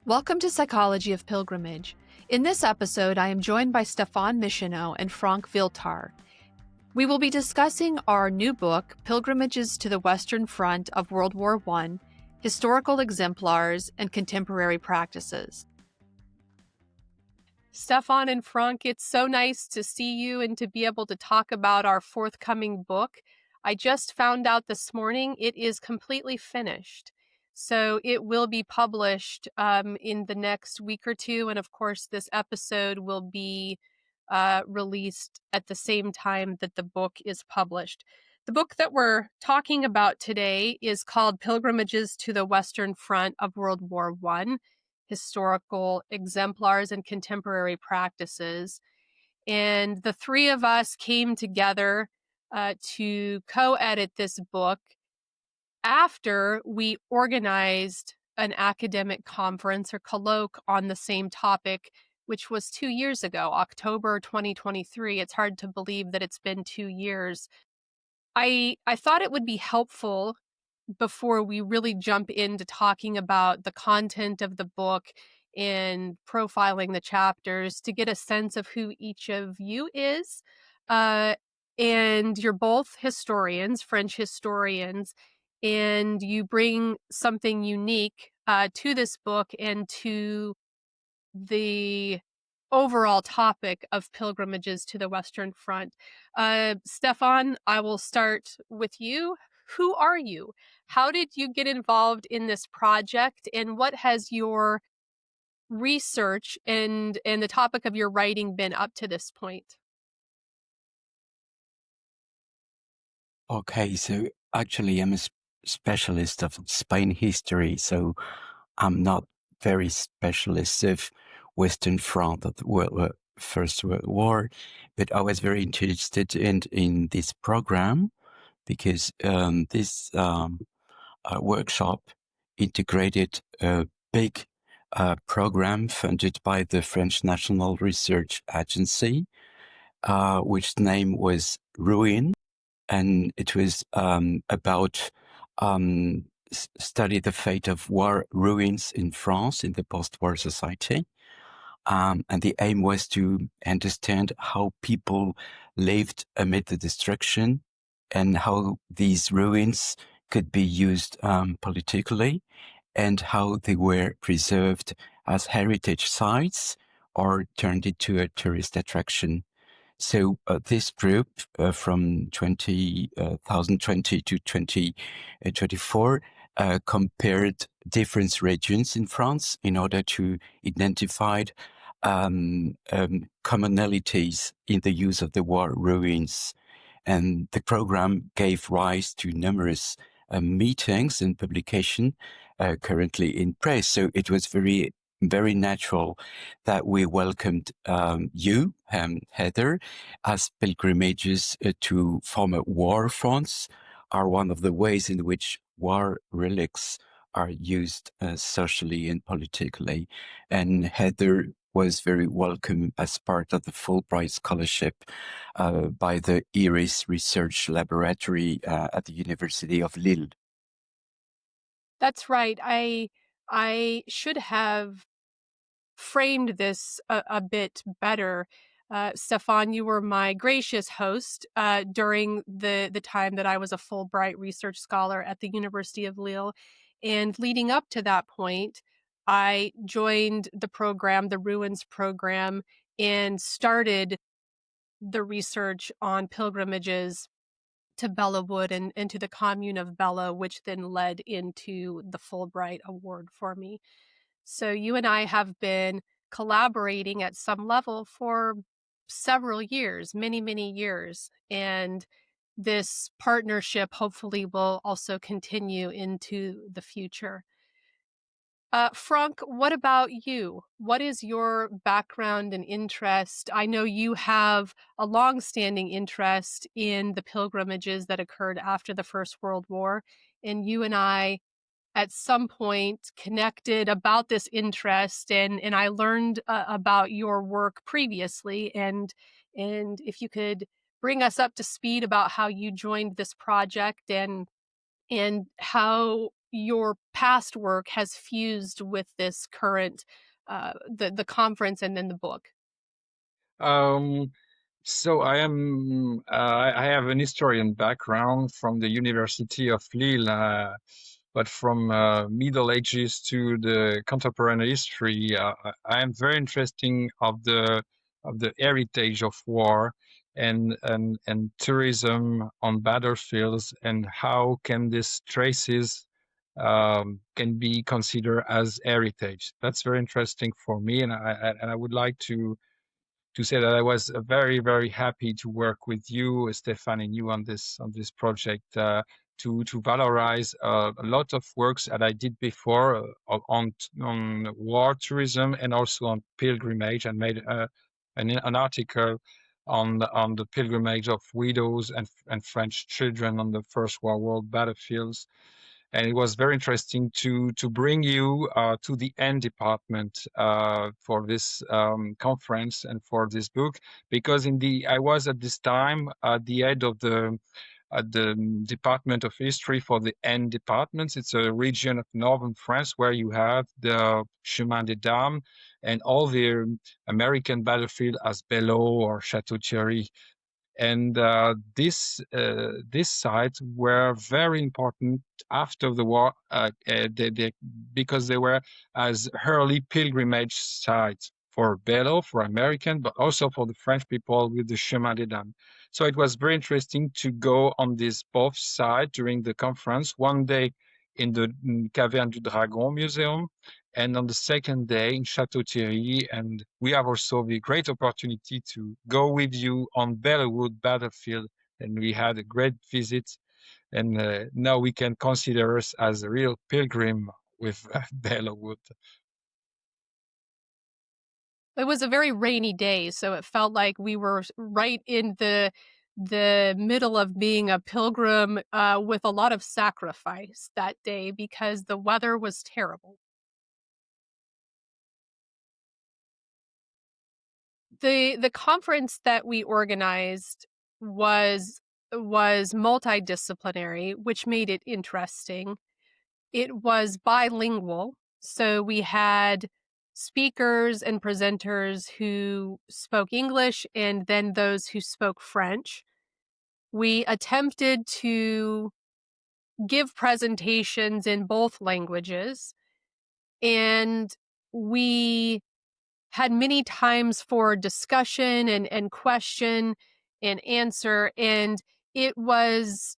Welcome to Psychology of Pilgrimage. In this episode, I am joined by Stéphane Michonneau and Franck Viltart. We will be discussing our new book, Pilgrimages to the Western Front of World War I, Historical Exemplars and Contemporary Practices. Stéphane and Franck, it's so nice to see you and to be able to talk about our forthcoming book. I just found out this morning it is completely finished. So it will be published in the next week or two. And of course, this episode will be released at the same time that the book is published. The book that we're talking about today is called Pilgrimages to the Western Front of World War I, Historical Exemplars and Contemporary Practices. And the three of us came together to co-edit this book after we organized an academic conference or colloque on the same topic, which was 2 years ago, October 2023. It's hard to believe that it's been 2 years. I thought it would be helpful before we really jump into talking about the content of the book and profiling the chapters to get a sense of who each of you is. And you're both historians, French historians, and you bring something unique to this book and to the overall topic of pilgrimages to the Western Front. Stéphane, I will start with you. Who are you? How did you get involved in this project, and what has your research and the topic of your writing been up to this point? Okay, so actually I'm a specialist of Spain history, so I'm not very specialist of Western Front of the First World War, but I was very interested in this program because this workshop integrated a big program funded by the French National Research Agency, which name was Ruin. And it was about study the fate of war ruins in France in the post-war society. And the aim was to understand how people lived amid the destruction and how these ruins could be used politically and how they were preserved as heritage sites or turned into a tourist attraction. So this group from 2020 to 2024 compared different regions in France in order to identify commonalities in the use of the war ruins. And the program gave rise to numerous meetings and publication currently in press. So it was very natural that we welcomed you, Heather, as pilgrimages to former war fronts are one of the ways in which war relics are used socially and politically. And Heather was very welcome as part of the Fulbright Scholarship by the IRIS Research Laboratory at the University of Lille. That's right. I should have framed this a bit better. Stéphane, you were my gracious host during the time that I was a Fulbright research scholar at the University of Lille. And leading up to that point, I joined the program, the Ruins program, and started the research on pilgrimages to Bellawood and to the commune of Bella, which then led into the Fulbright Award for me. So you and I have been collaborating at some level for several years, many, many years. And this partnership hopefully will also continue into the future. Franck, what about you? What is your background and interest? I know you have a long-standing interest in the pilgrimages that occurred after the First World War, and you and I at some point connected about this interest, and I learned about your work previously, and if you could bring us up to speed about how you joined this project and how your past work has fused with this current the conference and then the book? So I have an historian background from the University of Lille, but from Middle Ages to the contemporary history, I am very interesting of the heritage of war and tourism on battlefields, and how can these traces can be considered as heritage. That's very interesting for me, and I would like to say that I was very, very happy to work with you, Stéphane, and you on this project, to valorize a lot of works that I did before on war tourism and also on pilgrimage, and made an article on the pilgrimage of widows and French children on the First World battlefields. And it was very interesting to bring you to the N department for this conference and for this book, because I was at this time the head of the Department of History for the N departments. It's a region of northern France where you have the Chemin des Dames and all the American battlefield as Belleau or Château-Thierry. And this sites were very important after the war, because they were as early pilgrimage sites for Belleau, for American, but also for the French people with the Chemin des Dames. So it was very interesting to go on this both sides during the conference. One day in the Caverne du Dragon Museum, and on the second day in Château-Thierry. And we have also the great opportunity to go with you on Bellewood battlefield, and we had a great visit. And now we can consider us as a real pilgrim with Bellewood. It was a very rainy day, so it felt like we were right in the middle of being a pilgrim with a lot of sacrifice that day because the weather was terrible. The conference that we organized was multidisciplinary, which made it interesting. It was bilingual, so we had speakers and presenters who spoke English and then those who spoke French. We attempted to give presentations in both languages, and we had many times for discussion and question and answer. And it was,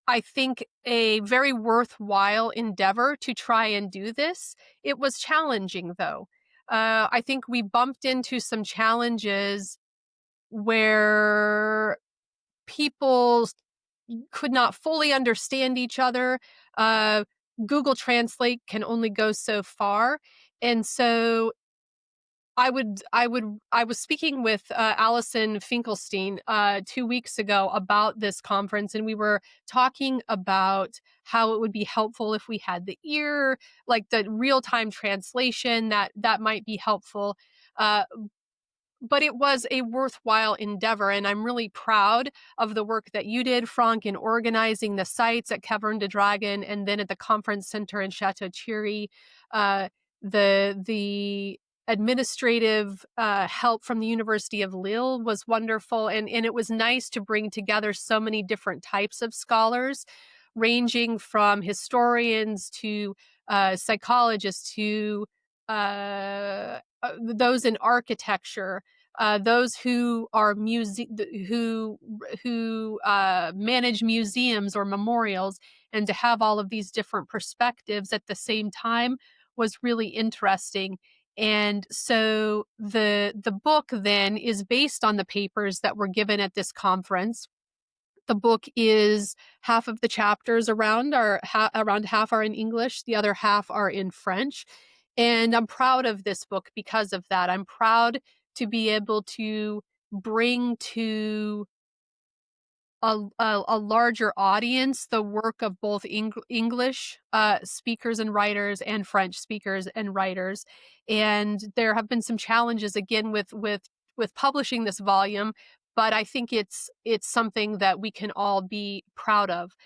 I think, a very worthwhile endeavor to try and do this. It was challenging, though. I think we bumped into some challenges where people could not fully understand each other. Google Translate can only go so far. And so I was speaking with Allison Finkelstein 2 weeks ago about this conference, and we were talking about how it would be helpful if we had like the real time translation that might be helpful. Uh, but it was a worthwhile endeavor, and I'm really proud of the work that you did, Franck, in organizing the sites at Caverne de Dragon and then at the conference center in Château-Thierry. Uh, the administrative help from the University of Lille was wonderful, and it was nice to bring together so many different types of scholars, ranging from historians to psychologists to those in architecture, those who are who manage museums or memorials, and to have all of these different perspectives at the same time was really interesting. And so the book then is based on the papers that were given at this conference. The book is half of the chapters around half are in English, the other half are in French. And I'm proud of this book because of that. I'm proud to be able to bring to a larger audience the work of both English speakers and writers and French speakers and writers. And there have been some challenges again with publishing this volume, but I think it's something that we can all be proud of.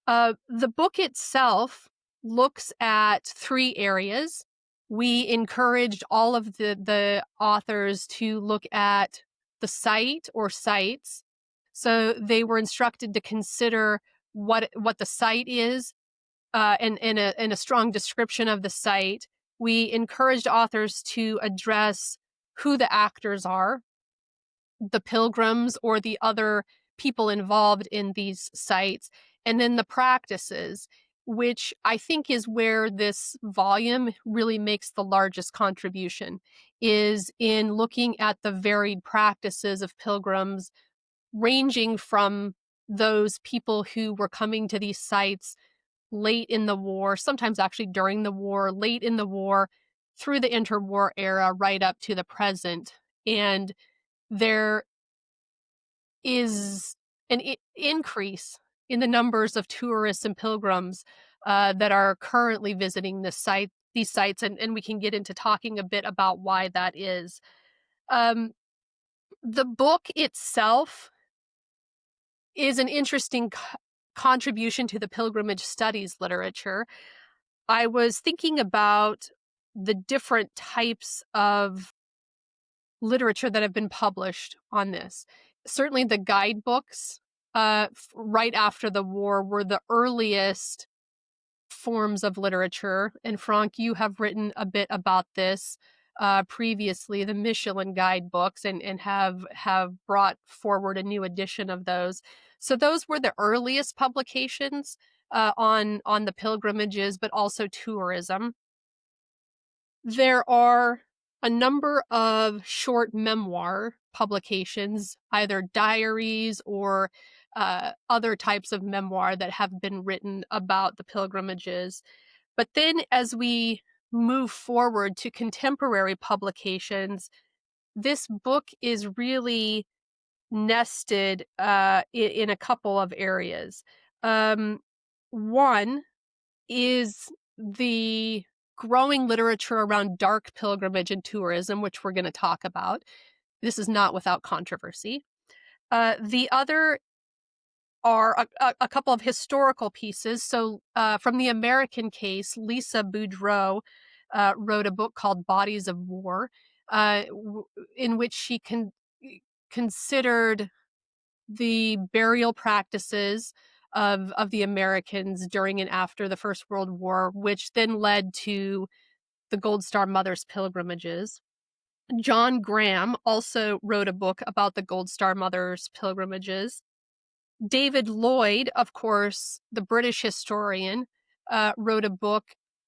The book itself looks at 3 areas. We encouraged all of the authors to look at the site or sites. So they were instructed to consider what the site is, and a strong description of the site. We encouraged authors to address who the actors are, the pilgrims or the other people involved in these sites, and then the practices, which I think is where this volume really makes the largest contribution, is in looking at the varied practices of pilgrims, ranging from those people who were coming to these sites late in the war, sometimes actually during the war, late in the war, through the interwar era, right up to the present. And there is an increase in the numbers of tourists and pilgrims that are currently visiting these sites, and we can get into talking a bit about why that is. The book itself is an interesting contribution to the pilgrimage studies literature. I was thinking about the different types of literature that have been published on this. Certainly the guidebooks right after the war were the earliest forms of literature. And Franck, you have written a bit about this previously, the Michelin guidebooks, and have brought forward a new edition of those. So those were the earliest publications on the pilgrimages, but also tourism. There are a number of short memoir publications, either diaries or other types of memoir that have been written about the pilgrimages. But then as we move forward to contemporary publications, this book is really nested in a couple of areas. One is the growing literature around dark pilgrimage and tourism, which we're going to talk about. This is not without controversy. The other are a couple of historical pieces. So from the American case, Lisa Boudreau wrote a book called Bodies of War, in which she considered the burial practices of the Americans during and after the First World War, which then led to the Gold Star Mothers pilgrimages. John Graham also wrote a book about the Gold Star Mothers pilgrimages. David Lloyd, of course, the British historian, wrote a book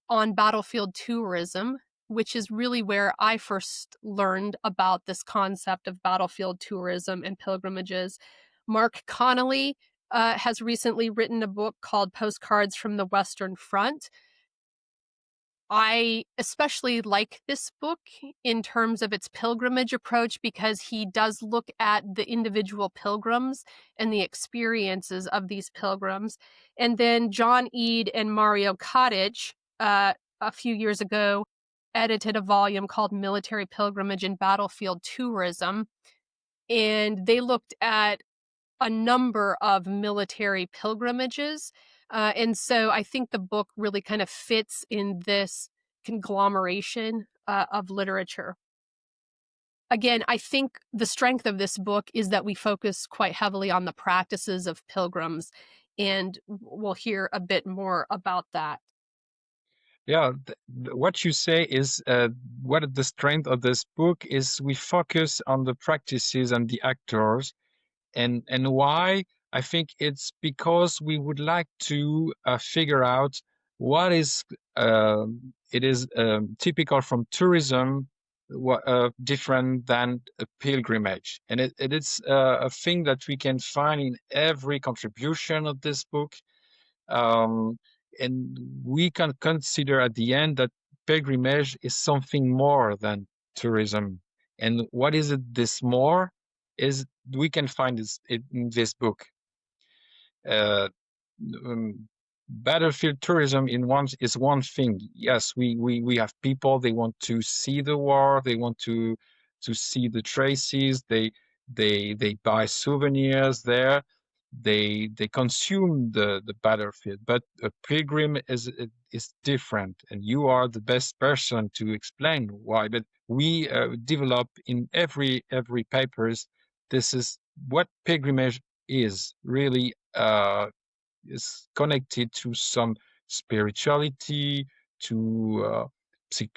on battlefield tourism, which is really where I first learned about this concept of battlefield tourism and pilgrimages. Mark Connolly has recently written a book called Postcards from the Western Front. I especially like this book in terms of its pilgrimage approach because he does look at the individual pilgrims and the experiences of these pilgrims. And then John Eade and Mario Cottage, a few years ago, edited a volume called Military Pilgrimage and Battlefield Tourism. And they looked at a number of military pilgrimages. And so I think the book really kind of fits in this conglomeration of literature. Again, I think the strength of this book is that we focus quite heavily on the practices of pilgrims, and we'll hear a bit more about that. Yeah, what you say is what the strength of this book is. We focus on the practices and the actors, and why? I think it's because we would like to figure out what is typical from tourism, different than a pilgrimage, and it is a thing that we can find in every contribution of this book. And we can consider at the end that pilgrimage is something more than tourism. And what is it this more is we can find this in this book. Battlefield tourism is one thing. Yes, we have people, they want to see the war, they want to see the traces, they buy souvenirs there, they consume the battlefield. But a pilgrim is is different, and you are the best person to explain why. But we develop in every papers. This is what pilgrimage is really. Is connected to some spirituality, to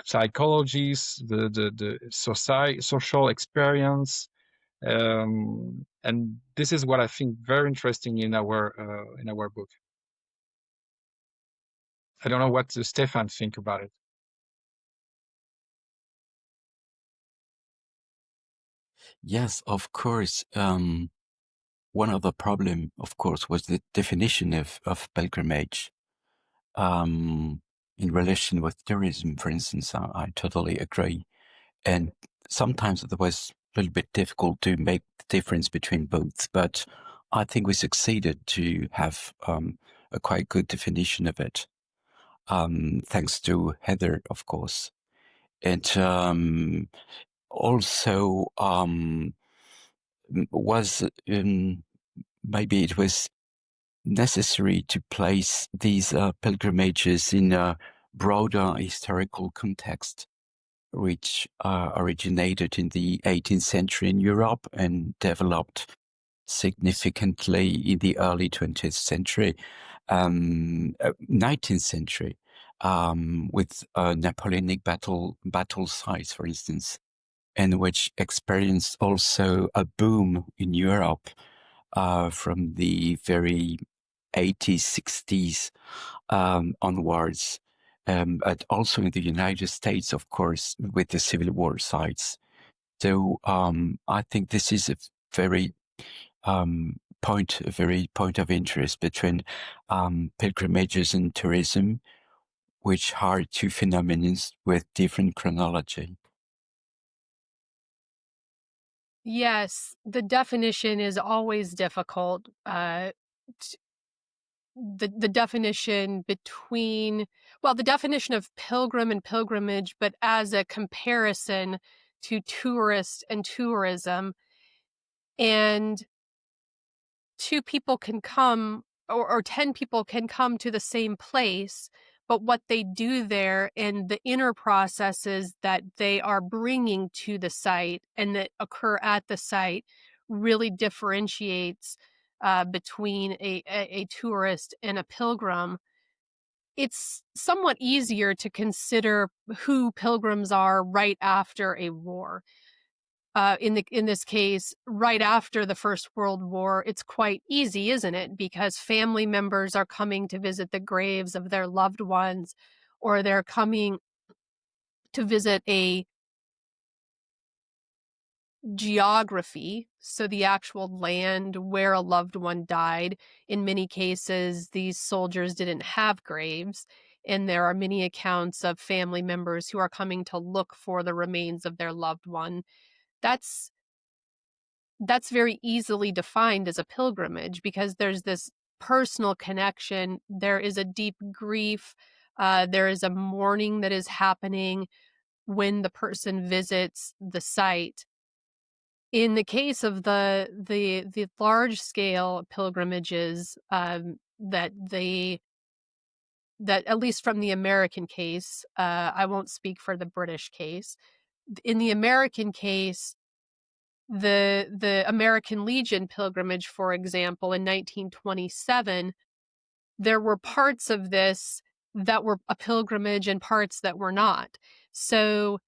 psychologies, the social experience, and this is what I think very interesting in our book. I don't know what Stéphane think about it. Yes, of course. One of the problem, of course, was the definition of pilgrimage. In relation with tourism, for instance, I totally agree. And sometimes it was a little bit difficult to make the difference between both, but I think we succeeded to have a quite good definition of it, thanks to Heather, of course. And also was maybe it was necessary to place these pilgrimages in a broader historical context, which originated in the 18th century in Europe and developed significantly in the early 20th century, 19th century, with Napoleonic battle sites, for instance, and which experienced also a boom in Europe from the very 80s, 60s onwards, but also in the United States, of course, with the Civil War sites. So I think this is a very point of interest between pilgrimages and tourism, which are two phenomena with different chronology. Yes, the definition is always difficult. The definition between, well, the definition of pilgrim and pilgrimage, but as a comparison to tourist and tourism. And two people can come, or 10 people can come to the same place, but what they do there and the inner processes that they are bringing to the site and that occur at the site really differentiates between a tourist and a pilgrim. It's somewhat easier to consider who pilgrims are right after a war. In this case, right after the First World War, it's quite easy, isn't it? Because family members are coming to visit the graves of their loved ones, or they're coming to visit a geography, so the actual land where a loved one died. In many cases, these soldiers didn't have graves, and there are many accounts of family members who are coming to look for the remains of their loved one. That's very easily defined as a pilgrimage because there's this personal connection. There is a deep grief. There is a mourning that is happening when the person visits the site. In the case of the large scale pilgrimages, that at least from the American case, I won't speak for the British case. In the American case, the American Legion pilgrimage, for example, in 1927, there were parts of this that were a pilgrimage and parts that were not. So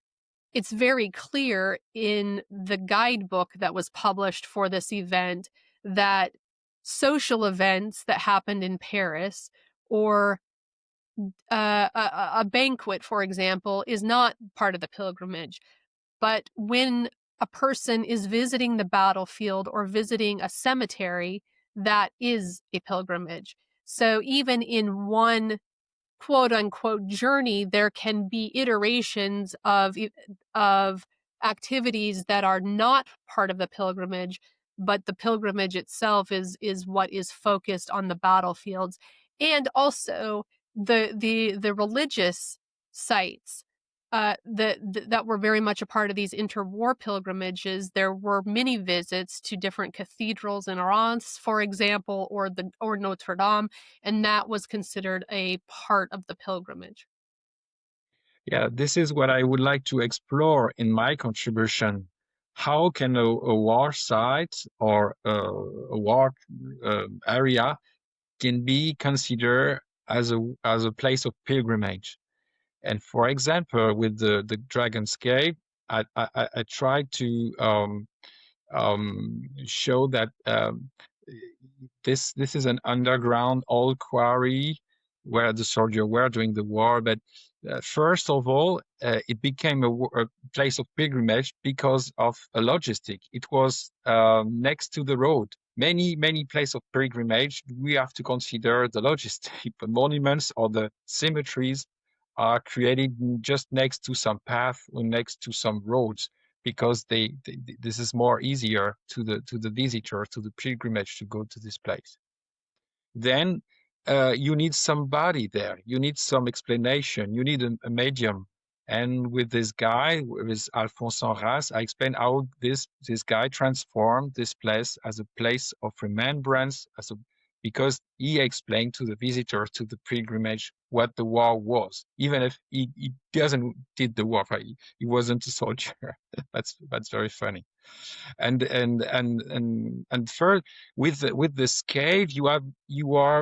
it's very clear in the guidebook that was published for this event that social events that happened in Paris, or a banquet, for example, is not part of the pilgrimage. But when a person is visiting the battlefield or visiting a cemetery, that is a pilgrimage. So even in one quote unquote journey, there can be iterations of activities that are not part of the pilgrimage, but the pilgrimage itself is what is focused on the battlefields. And also the religious sites that were very much a part of these interwar pilgrimages. There were many visits to different cathedrals in Reims, for example, or Notre Dame, and that was considered a part of the pilgrimage. Yeah, this is what I would like to explore in my contribution. How can a war site or a war area can be considered as a place of pilgrimage? And for example, with the Dragon's Cave, I tried to show that this is an underground old quarry where the soldiers were during the war. But first of all, it became a place of pilgrimage because of a logistic. It was next to the road. Many places of pilgrimage, we have to consider the logistic. The monuments or the cemeteries are created just next to some path or next to some roads, because this is more easier to the visitor, to the pilgrimage, to go to this place. Then you need somebody there. You need some explanation. You need a medium. And with this guy, with Alphonse Enras, I explained how this guy transformed this place as a place of remembrance, because he explained to the visitor, to the pilgrimage, what the war was, even if he doesn't did the war. He wasn't a soldier. That's very funny. And first, with this cave, you are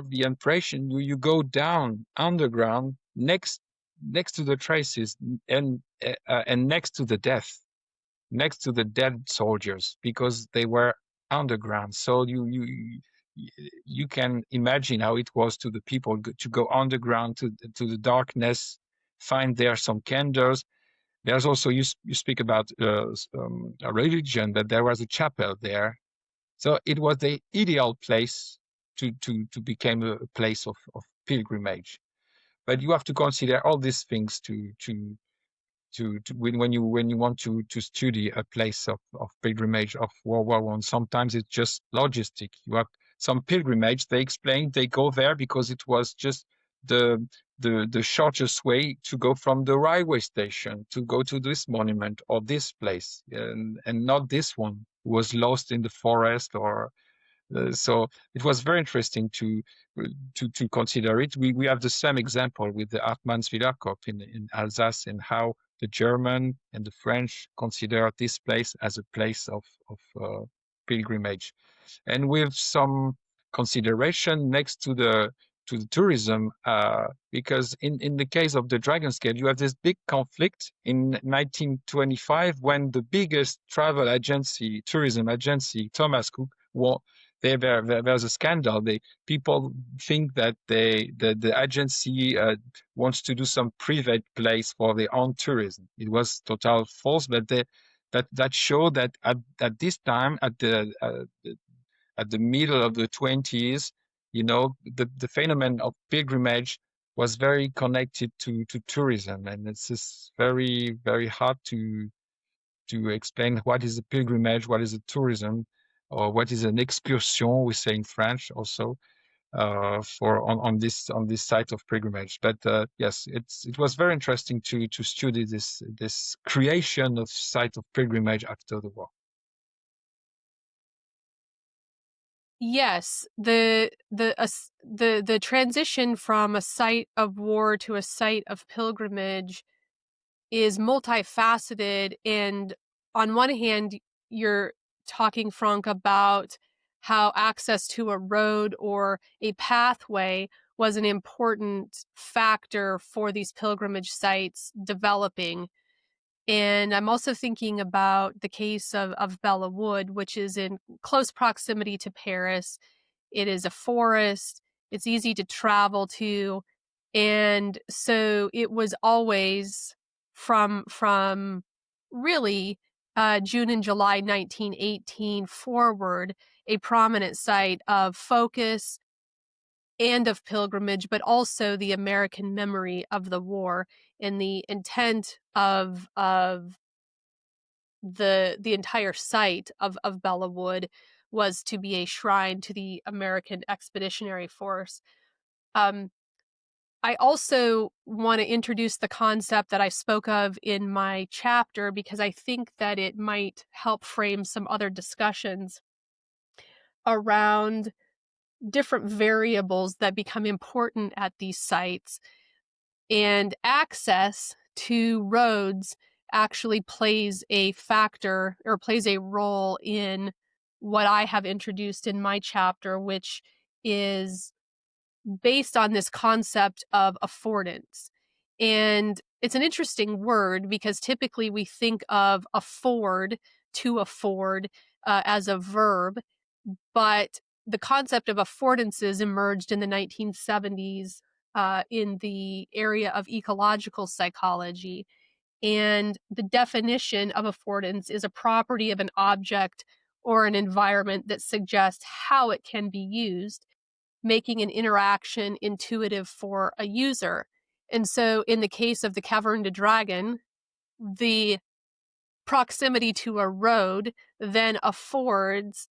the impression you go down underground next to the traces, and next to the next to the dead soldiers, because they were underground. So you can imagine how it was to the people to go underground to the darkness, find there some candles. There's also, you speak about a religion, that there was a chapel there. So it was the ideal place to become a place of pilgrimage. But you have to consider all these things when you want to study a place of pilgrimage of World War I. Sometimes it's just logistic. You have some pilgrimage, they explain, they go there because it was just the shortest way to go from the railway station to go to this monument or this place, and not this one was lost in the forest. Or so it was very interesting to consider it. We have the same example with the Hartmanns Wiederkopf in Alsace, and how the German and the French consider this place as a place of pilgrimage, and with some consideration next to the tourism, because in the case of the Dragon's Cave, you have this big conflict in 1925, when the biggest travel agency, tourism agency, Thomas Cook, there's a scandal. People think that the agency wants to do some private place for their own tourism. It was total false, but that showed that at this time, at the middle of the 20s, the phenomenon of pilgrimage was very connected to tourism, and it's just very, very hard to explain what is a pilgrimage, what is a tourism, or what is an excursion, we say in French also, for on this site of pilgrimage. But yes, it was very interesting to study this creation of site of pilgrimage after the war. Yes, the transition from a site of war to a site of pilgrimage is multifaceted, and on one hand, you're talking, Franck, about how access to a road or a pathway was an important factor for these pilgrimage sites developing. And I'm also thinking about the case of Bella Wood, which is in close proximity to Paris. It is a forest. It's easy to travel to. And so it was always from really June and July 1918 forward, a prominent site of focus and of pilgrimage, but also the American memory of the war and the intent of the entire site of Bella Wood was to be a shrine to the American Expeditionary Force. Um, I also want to introduce the concept that I spoke of in my chapter because I think that it might help frame some other discussions around different variables that become important at these sites. And access to roads actually plays a factor or plays a role in what I have introduced in my chapter, which is based on this concept of affordance. And it's an interesting word because typically we think of afford, to afford, as a verb, but the concept of affordances emerged in the 1970s in the area of ecological psychology. And the definition of affordance is a property of an object or an environment that suggests how it can be used, making an interaction intuitive for a user. And so in the case of the Caverne de Dragon, the proximity to a road then affords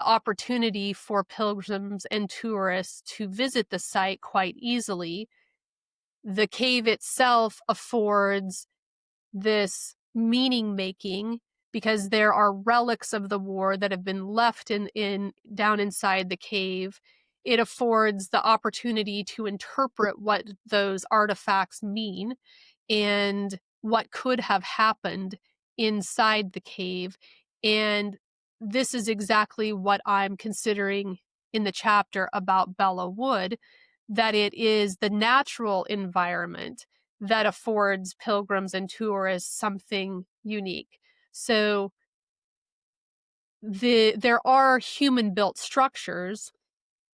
opportunity for pilgrims and tourists to visit the site quite easily. The cave itself affords this meaning making because there are relics of the war that have been left in down inside the cave. It affords the opportunity to interpret what those artifacts mean and what could have happened inside the cave. And this is exactly what I'm considering in the chapter about Bella Wood, that it is the natural environment that affords pilgrims and tourists something unique. So there are human-built structures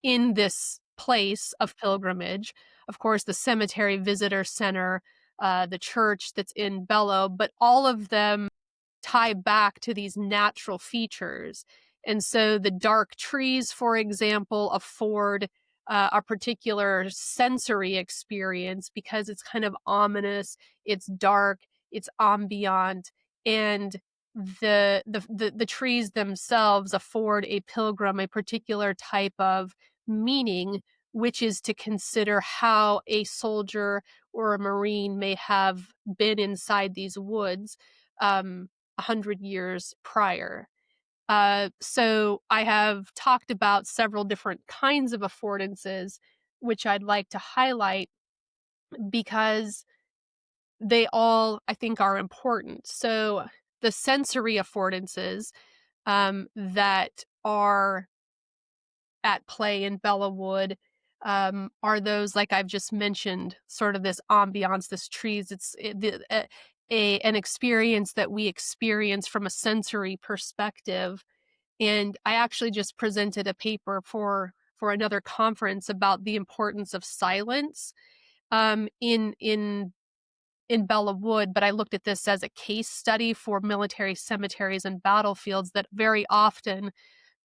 in this place of pilgrimage. Of course, the cemetery visitor center, the church that's in Bello, but all of them tie back to these natural features. And so the dark trees, for example, afford a particular sensory experience because it's kind of ominous, it's dark, it's ambient, and the trees themselves afford a pilgrim a particular type of meaning, which is to consider how a soldier or a marine may have been inside these woods 100 years prior. So I have talked about several different kinds of affordances, which I'd like to highlight because they all, I think, are important. So the sensory affordances that are at play in Bella Wood are those, like I've just mentioned, sort of this ambiance, this trees. An experience that we experience from a sensory perspective. And I actually just presented a paper for another conference about the importance of silence in Bella Wood, but I looked at this as a case study for military cemeteries and battlefields, that very often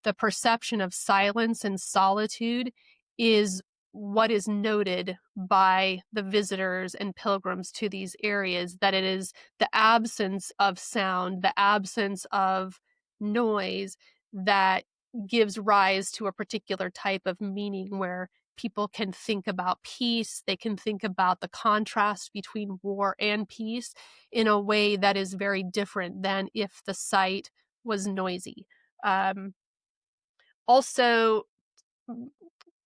the perception of silence and solitude is what is noted by the visitors and pilgrims to these areas, that it is the absence of sound, the absence of noise that gives rise to a particular type of meaning where people can think about peace, they can think about the contrast between war and peace in a way that is very different than if the site was noisy. Also,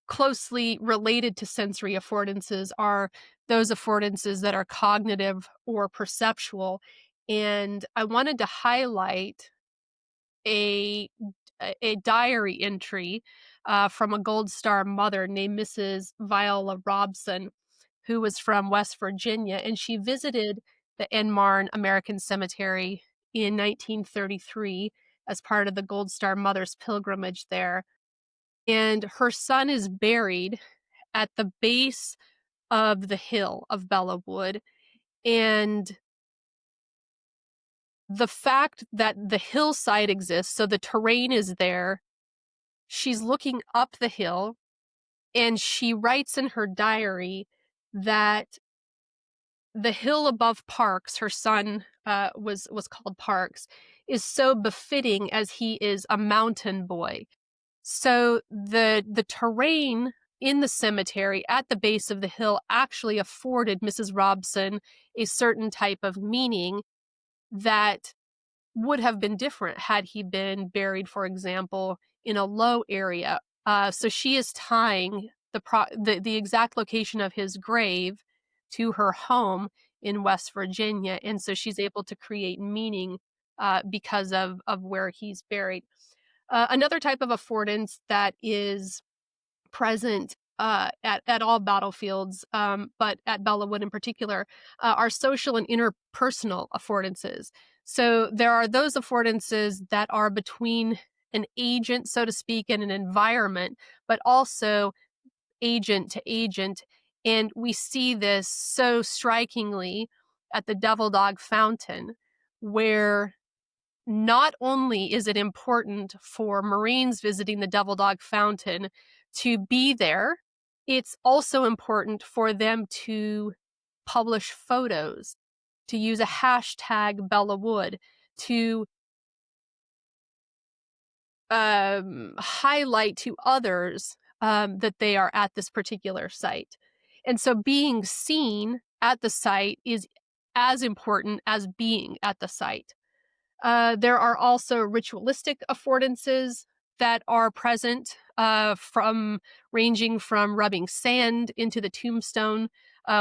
closely related to sensory affordances are those affordances that are cognitive or perceptual. And I wanted to highlight a diary entry from a Gold Star mother named Mrs. Viola Robson, who was from West Virginia, and she visited the Enmarn American Cemetery in 1933 as part of the Gold Star Mothers pilgrimage there. And her son is buried at the base of the hill of Bella Wood. And the fact that the hillside exists, so the terrain is there, she's looking up the hill, and she writes in her diary that the hill above Parks, her son was called Parks, is so befitting as he is a mountain boy. So the terrain in the cemetery at the base of the hill actually afforded Mrs. Robson a certain type of meaning that would have been different had he been buried, for example, in a low area. So she is tying the exact location of his grave to her home in West Virginia, and so she's able to create meaning because of where he's buried. Another type of affordance that is present at all battlefields, but at Bellawood in particular, are social and interpersonal affordances. So there are those affordances that are between an agent, so to speak, and an environment, but also agent to agent. And we see this so strikingly at the Devil Dog Fountain, where not only is it important for Marines visiting the Devil Dog Fountain to be there, it's also important for them to publish photos, to use a hashtag Bellawood, to highlight to others that they are at this particular site. And so being seen at the site is as important as being at the site. There are also ritualistic affordances that are present, from ranging from rubbing sand into the tombstone,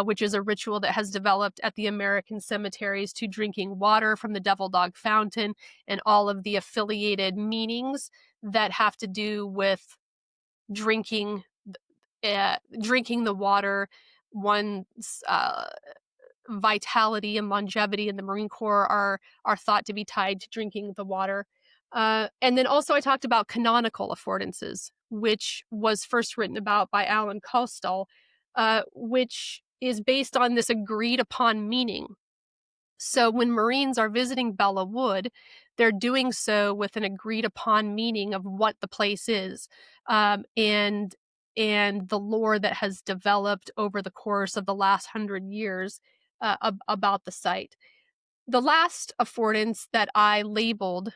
which is a ritual that has developed at the American cemeteries, to drinking water from the Devil Dog Fountain and all of the affiliated meanings that have to do with drinking drinking the water. One's vitality and longevity in the Marine Corps are thought to be tied to drinking the water. And then also I talked about canonical affordances, which was first written about by Alan Costall, which is based on this agreed upon meaning. So when Marines are visiting Bellawood, they're doing so with an agreed upon meaning of what the place is, and the lore that has developed over the course of the last 100 years about the site. The last affordance that I labeled,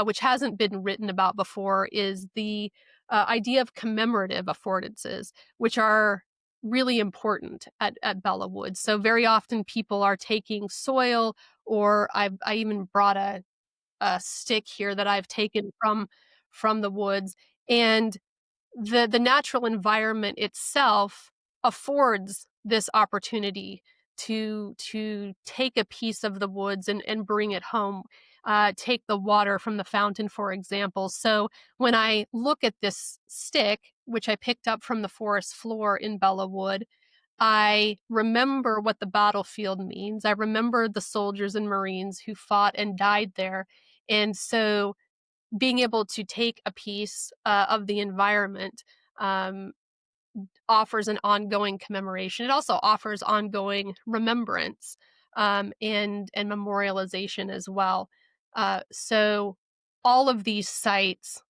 which hasn't been written about before, is the idea of commemorative affordances, which are really important at Bellawood. So very often people are taking soil, or I even brought a stick here that I've taken from the woods, and the natural environment itself affords this opportunity to take a piece of the woods and bring it home. Take the water from the fountain, for example. So when I look at this stick, which I picked up from the forest floor in Bellawood, I remember what the battlefield means. I remember the soldiers and Marines who fought and died there. And so being able to take a piece of the environment um, offers an ongoing commemoration. It also offers ongoing remembrance and memorialization as well. So all of these sites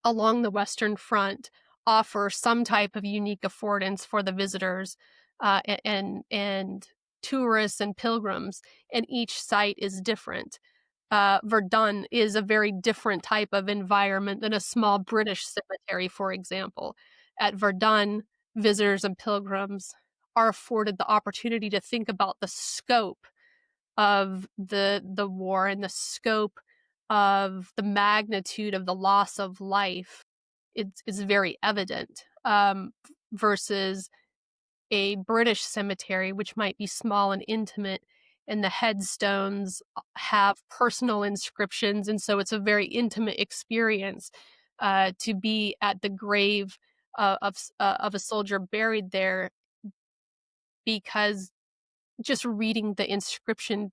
along the Western Front offer some type of unique affordance for the visitors and tourists and pilgrims, and each site is different. Verdun is a very different type of environment than a small British cemetery, for example. At Verdun, visitors and pilgrims are afforded the opportunity to think about the scope of the war and the scope of the magnitude of the loss of life. It's very evident, versus a British cemetery, which might be small and intimate, and the headstones have personal inscriptions, and so it's a very intimate experience to be at the grave of a soldier buried there, because just reading the inscription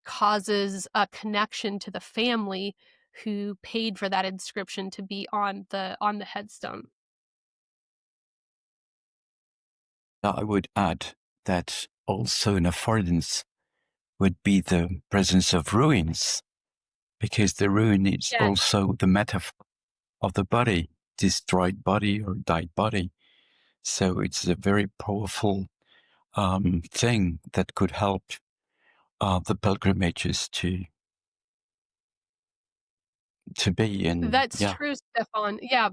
causes a connection to the family who paid for that inscription to be on the headstone. I would add that also an affordance would be the presence of ruins, because the ruin is Yes. also the metaphor of the body, destroyed body or died body. So it's a very powerful thing that could help the pilgrimages to be in. That's Yeah. true, Stefan. Yeah,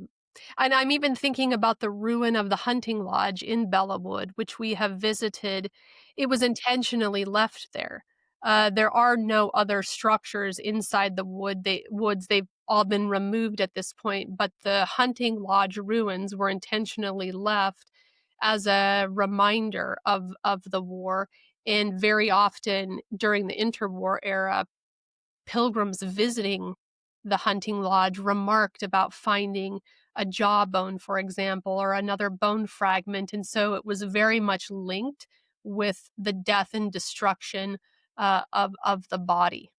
And I'm even thinking about the ruin of the hunting lodge in Bellawood, which we have visited. It was intentionally left there. There are no other structures inside the woods. They've all been removed at this point, but the hunting lodge ruins were intentionally left as a reminder of the war. And very often during the interwar era, pilgrims visiting the hunting lodge remarked about finding a jawbone, for example, or another bone fragment. And so it was very much linked with the death and destruction of the body.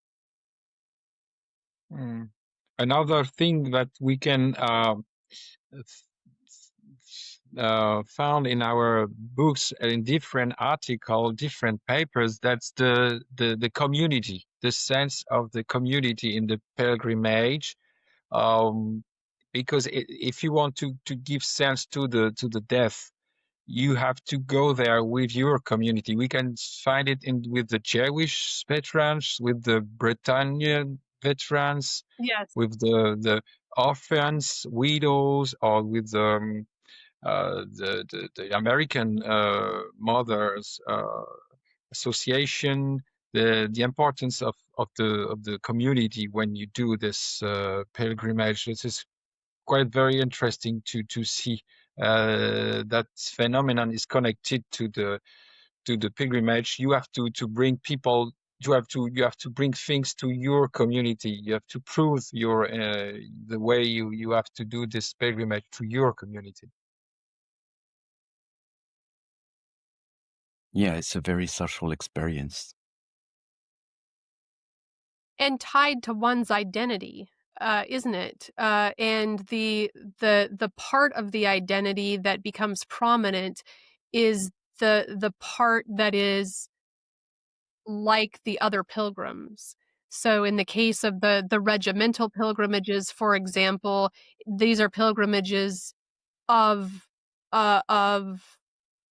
Mm. Another thing that we can found in our books, in different articles, different papers, that's the community, the sense of the community in the pilgrimage. Because if you want to give sense to the death, you have to go there with your community. We can find it with the Jewish veterans, with the Britannian veterans, Yes. with the orphans, widows, or with the American Mothers Association. The importance of the community when you do this pilgrimage. This is quite very interesting to see that phenomenon is connected to the pilgrimage. You have to bring people. You have to bring things to your community. You have to prove your the way you have to do this pilgrimage to your community. Yeah, it's a very social experience. And tied to one's identity, isn't it? And the part of the identity that becomes prominent is the part that is like the other pilgrims. So in the case of the regimental pilgrimages, for example, these are pilgrimages of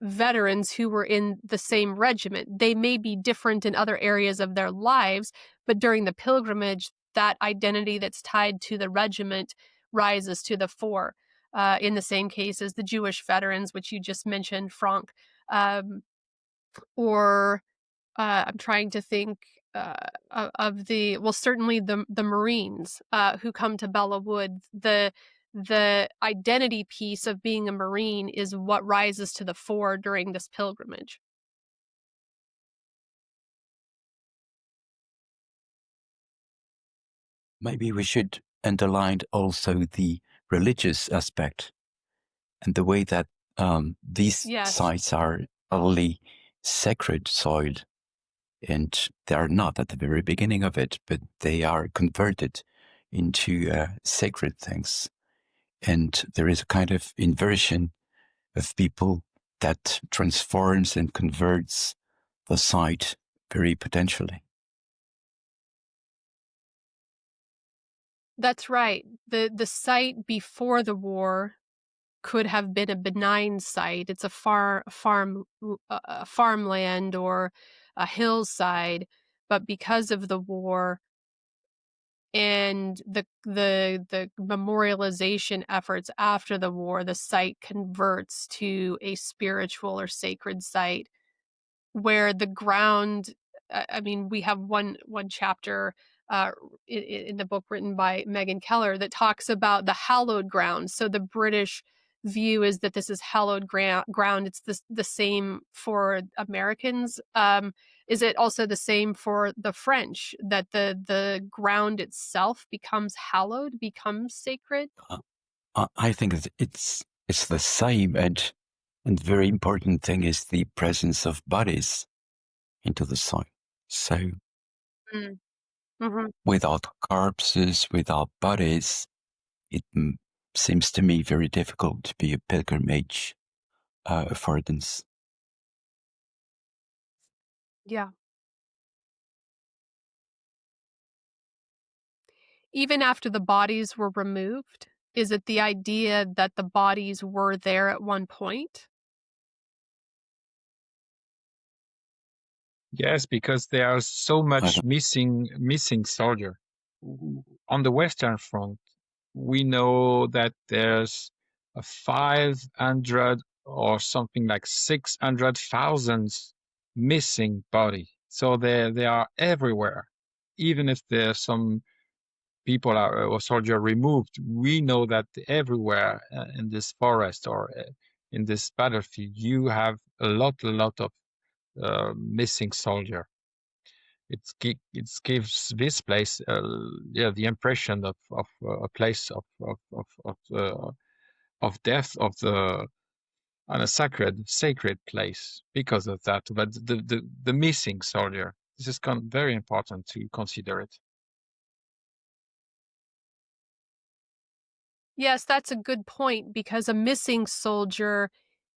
veterans who were in the same regiment. They may be different in other areas of their lives, but during the pilgrimage, that identity that's tied to the regiment rises to the fore. In the same case as the Jewish veterans, which you just mentioned, Franck, or I'm trying to think of certainly the Marines who come to Bellawood. The identity piece of being a Marine is what rises to the fore during this pilgrimage. Maybe we should underline also the religious aspect and the way that these Yes, sites are only sacred soil, and they are not at the very beginning of it, but they are converted into sacred things. And there is a kind of inversion of people that transforms and converts the site very potentially. that's right. The site before the war could have been a benign site. It's a farmland or a hillside, but because of the war and the memorialization efforts after the war, the site converts to a spiritual or sacred site where the ground, I mean, we have one chapter uh, in the book written by Megan Keller that talks about the hallowed ground. So the British view is that this is hallowed ground. It's the same for Americans. Is it also the same for the French, that the ground itself becomes hallowed, becomes sacred? I think it's the same, and very important thing is the presence of bodies into the soil. So Mm. Mm-hmm. without corpses, without bodies, it seems to me very difficult to be a pilgrimage affordance. Yeah. Even after the bodies were removed, is it the idea that the bodies were there at one point? Yes, because there are so I much don't, missing soldier on the Western Front. we know that there's a 500 or something like 600,000 missing body. So they are everywhere. Even if there's some people are or soldier removed, we know that everywhere in this forest or in this battlefield, you have a lot of missing soldier. It gives this place, the impression of a place of death of the on a sacred place because of that. But the missing soldier, this is very important to consider it. Yes, that's a good point, because a missing soldier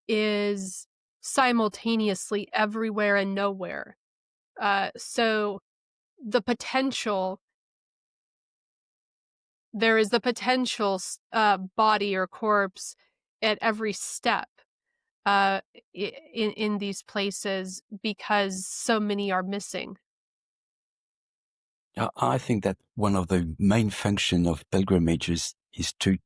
is simultaneously everywhere and nowhere. So the potential, there is the potential body or corpse at every step in these places, because so many are missing. I think that one of the main function of pilgrimages is to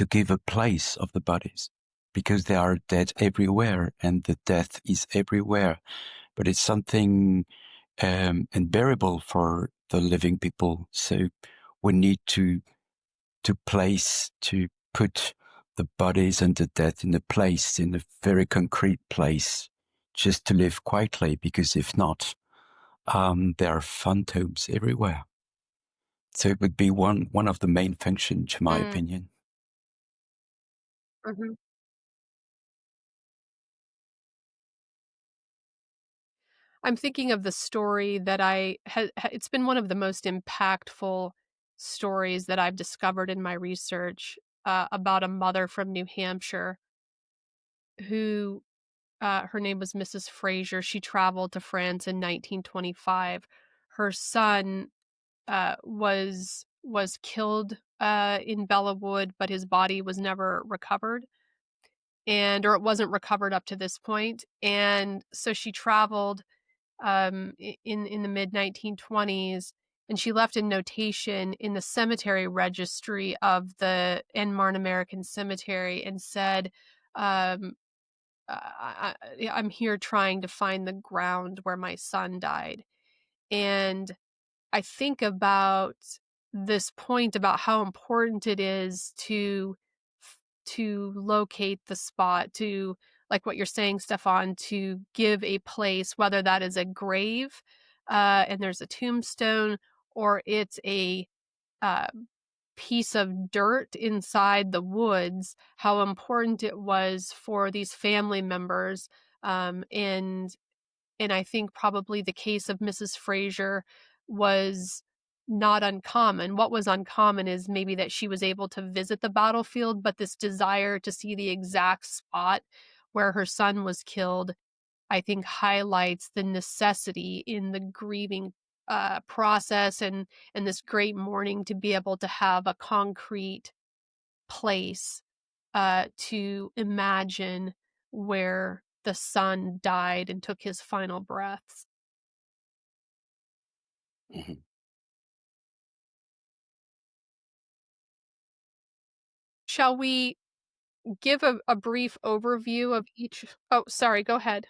give a place of the bodies, because they are dead everywhere and the death is everywhere. But it's something unbearable for the living people. So we need to put the bodies and the death in a very concrete place, just to live quietly, because if not, there are phantoms everywhere. So it would be one of the main functions, to my opinion. Mm-hmm. I'm thinking of the story that it's been one of the most impactful stories that I've discovered in my research, about a mother from New Hampshire who, her name was Mrs. Fraser. She traveled to France in 1925. Her son was killed in Bellawood, but his body was never recovered, or it wasn't recovered up to this point. And so she traveled in the mid 1920s, and she left a notation in the cemetery registry of the Marne American Cemetery and said, um, I'm here trying to find the ground where my son died. And I think about this point about how important it is to locate the spot, to, like what you're saying, Stéphane, to give a place, whether that is a grave, and there's a tombstone, or it's a uh, piece of dirt inside the woods, how important it was for these family members. And I think probably the case of Mrs. Fraser was not uncommon. What was uncommon is maybe that she was able to visit the battlefield, but this desire to see the exact spot where her son was killed, I think, highlights the necessity in the grieving process, and this great mourning, to be able to have a concrete place to imagine where the son died and took his final breaths. Mm-hmm. Shall we give a brief overview of each? Oh, sorry, go ahead.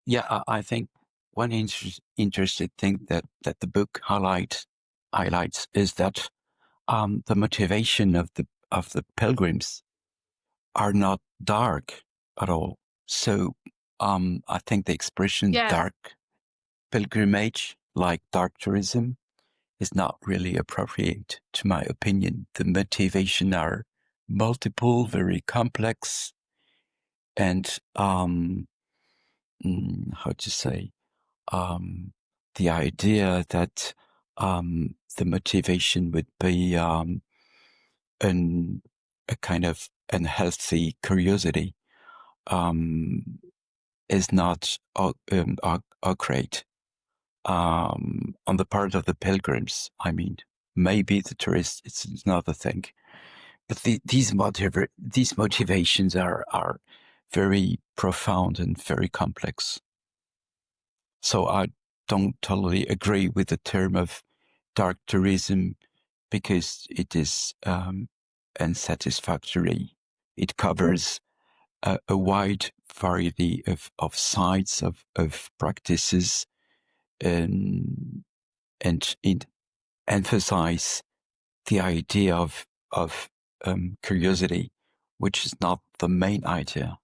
Yeah, I think one interesting thing that the book highlights is that the motivation of the pilgrims are not dark at all. So I think the expression Yes. dark pilgrimage, like dark tourism, is not really appropriate, to my opinion. The motivation are multiple, very complex, and how to say, the idea that the motivation would be a kind of unhealthy curiosity is not great on the part of the pilgrims. I mean, maybe the tourists, it's another thing. But these motivations are very profound and very complex. So I don't totally agree with the term of dark tourism because it is unsatisfactory. It covers a wide variety of sites, of practices, and it emphasize the idea of curiosity, which is not the main idea,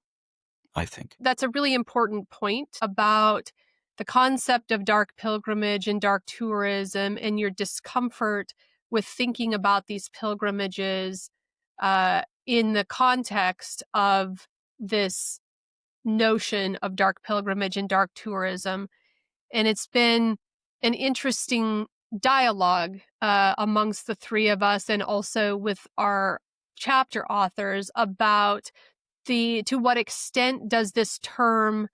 I think. That's a really important point about the concept of dark pilgrimage and dark tourism and your discomfort with thinking about these pilgrimages in the context of this notion of dark pilgrimage and dark tourism. And it's been an interesting dialogue amongst the three of us and also with our chapter authors about to what extent does this term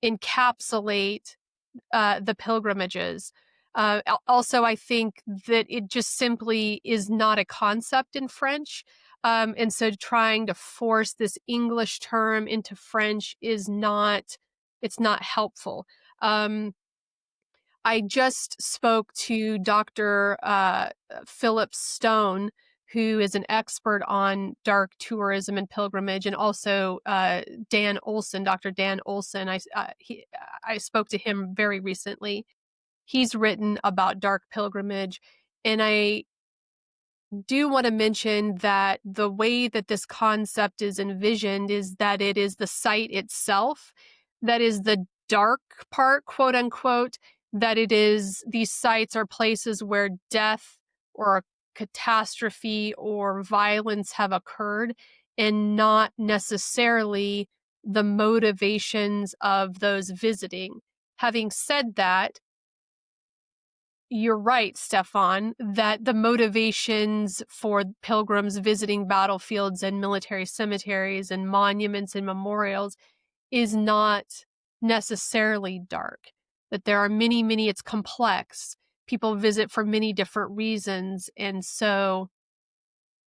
encapsulate the pilgrimages. Also, I think that it just simply is not a concept in French. And so trying to force this English term into French it's not helpful. I just spoke to Dr. Philip Stone, who is an expert on dark tourism and pilgrimage, and also Dan Olson, Dr. Dan Olson. I spoke to him very recently. He's written about dark pilgrimage, and I do want to mention that the way that this concept is envisioned is that it is the site itself that is the dark part, quote unquote, that it is these sites are places where death or catastrophe or violence have occurred and not necessarily the motivations of those visiting. Having said that, you're right, Stéphane, that the motivations for pilgrims visiting battlefields and military cemeteries and monuments and memorials is not necessarily dark. That there are many, it's complex. People visit for many different reasons. And so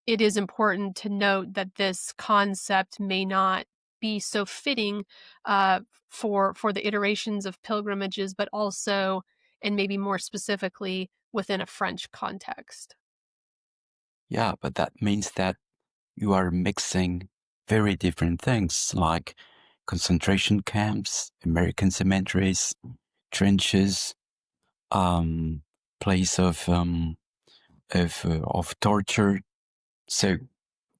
it is important to note that this concept may not be so fitting for the iterations of pilgrimages, but also, and maybe more specifically, within a French context. Yeah, but that means that you are mixing very different things like concentration camps, American cemeteries, trenches, place of torture. So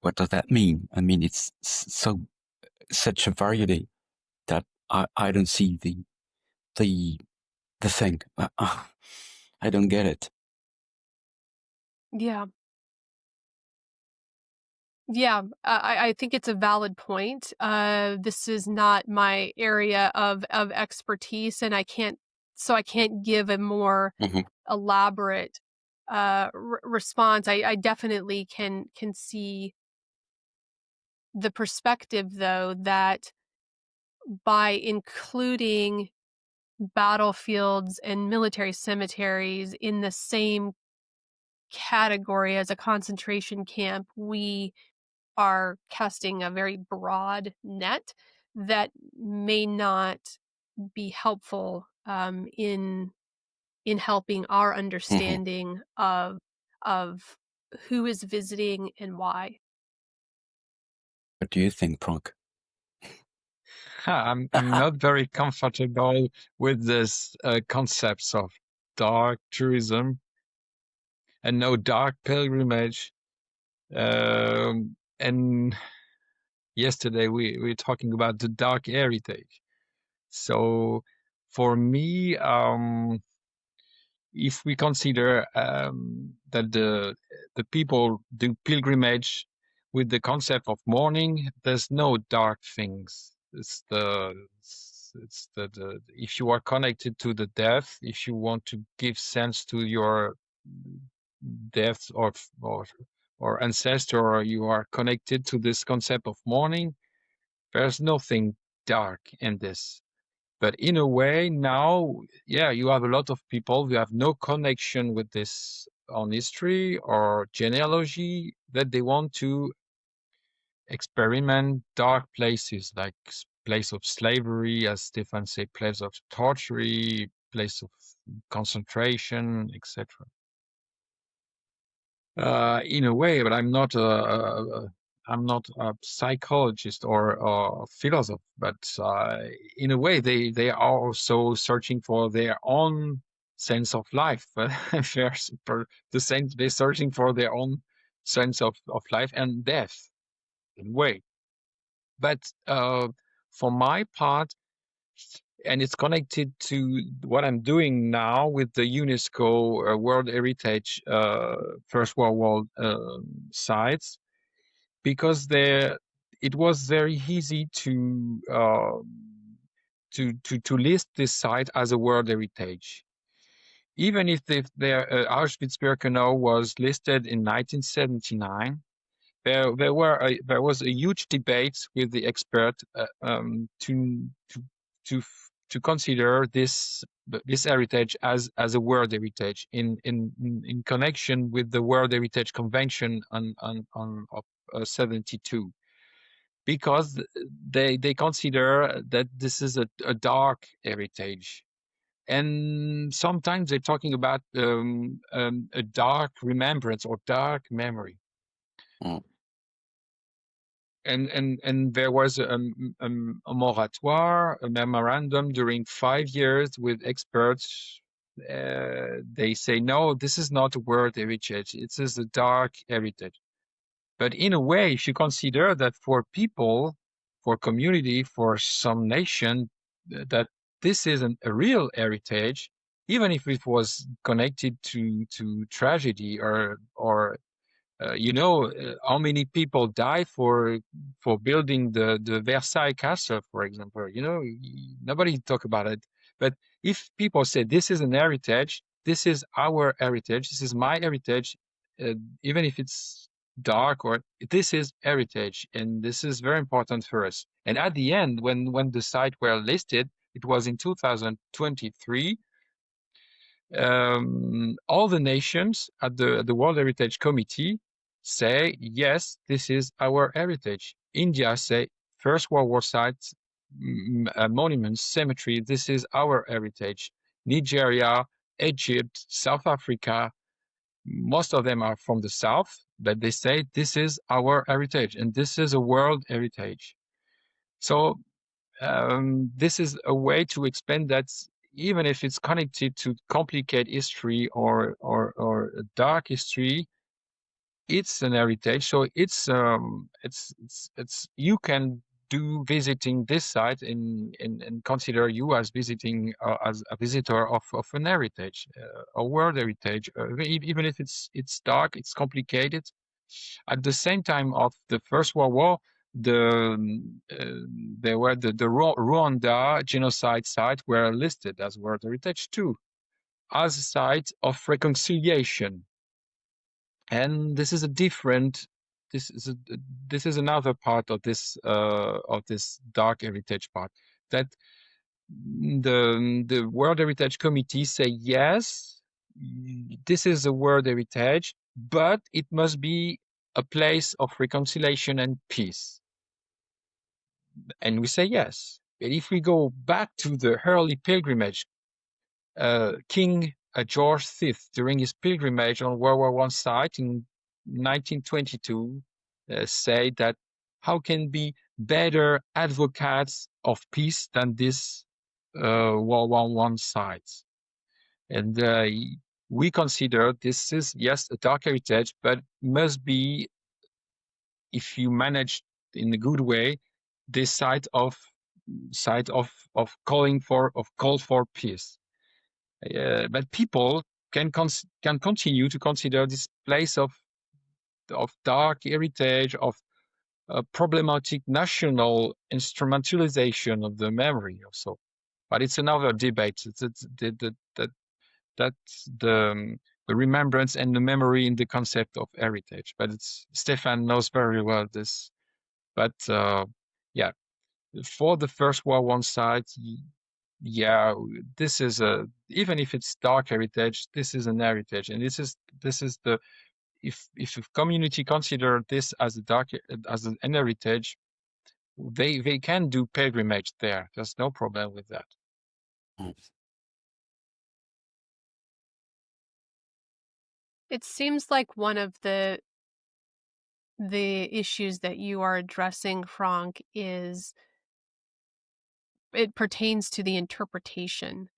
what does that mean? I mean, it's such a variety that I don't see the thing. I don't get it. Yeah. Yeah, I think it's a valid point. This is not my area of expertise, and I can't give a more Mhm. elaborate response. I definitely can see the perspective, though, that by including battlefields and military cemeteries in the same category as a concentration camp, we are casting a very broad net that may not be helpful in helping our understanding of who is visiting and why. What do you think, Franck? I'm not very comfortable with this concepts of dark tourism and no dark pilgrimage. And yesterday we were talking about the dark heritage. So for me, if we consider that the people do pilgrimage with the concept of mourning, there's no dark things. It's the if you are connected to the death, if you want to give sense to your death or ancestor, or you are connected to this concept of mourning, there's nothing dark in this. But in a way now, yeah, you have a lot of people who have no connection with this on history or genealogy, that they want to experiment dark places, like place of slavery, as Stéphane said, place of torture, place of concentration, etc. in a way, but I'm not I'm not a psychologist or a philosopher, but in a way, they are also searching for their own sense of life. They're searching for their own sense of life and death in a way. But for my part, and it's connected to what I'm doing now with the UNESCO World Heritage First World War sites, because it was very easy to list this site as a World Heritage. Even if Auschwitz-Birkenau was listed in 1979, there was a huge debate with the expert to consider this heritage as a World Heritage in connection with the World Heritage Convention of 72, because they consider that this is a dark heritage. And sometimes they're talking about a dark remembrance or dark memory. Mm. And there was a moratoire, a memorandum during 5 years with experts. They say, no, this is not a World Heritage. It is a dark heritage. But in a way, if you consider that for people, for community, for some nation, that this is a real heritage, even if it was connected to tragedy or how many people die for building the Versailles Castle, for example. Nobody talk about it. But if people say this is an heritage, this is our heritage, this is my heritage, even if it's dark, or this is heritage, and this is very important for us. And at the end, when the site were listed, it was in 2023. All the nations at the World Heritage Committee say, yes, this is our heritage. India say, First World War sites, monuments, cemetery, this is our heritage. Nigeria, Egypt, South Africa, most of them are from the South, but they say this is our heritage, and this is a world heritage. So this is a way to explain that even if it's connected to complicated history or a dark history, it's an heritage. So it's you can do visiting this site and consider you as visiting as a visitor of an heritage, a world heritage, even if it's dark, it's complicated. At the same time of the First World War, there were the Rwanda genocide site were listed as World Heritage too, as a site of reconciliation. And this is a different. This is another part of this dark heritage part, that the World Heritage Committee say, yes, this is a World Heritage, but it must be a place of reconciliation and peace. And we say yes. But if we go back to the early pilgrimage, King George V, during his pilgrimage on World War I site in 1922, said that how can be better advocates of peace than this World War I sites? And we consider this is, yes, a dark heritage, but must be, if you manage in a good way, this site of call for peace. But people can continue to consider this place of dark heritage, of problematic national instrumentalization of the memory also. But it's another debate. That's the remembrance and the memory in the concept of heritage. But Stéphane knows very well this. But yeah, for the First World War site, yeah, this is even if it's dark heritage, this is an heritage, and this is the if a community consider this as an heritage, they can do pilgrimage there. There's no problem with that. Mm. It seems like one of the issues that you are addressing, Franck, is it pertains to the interpretation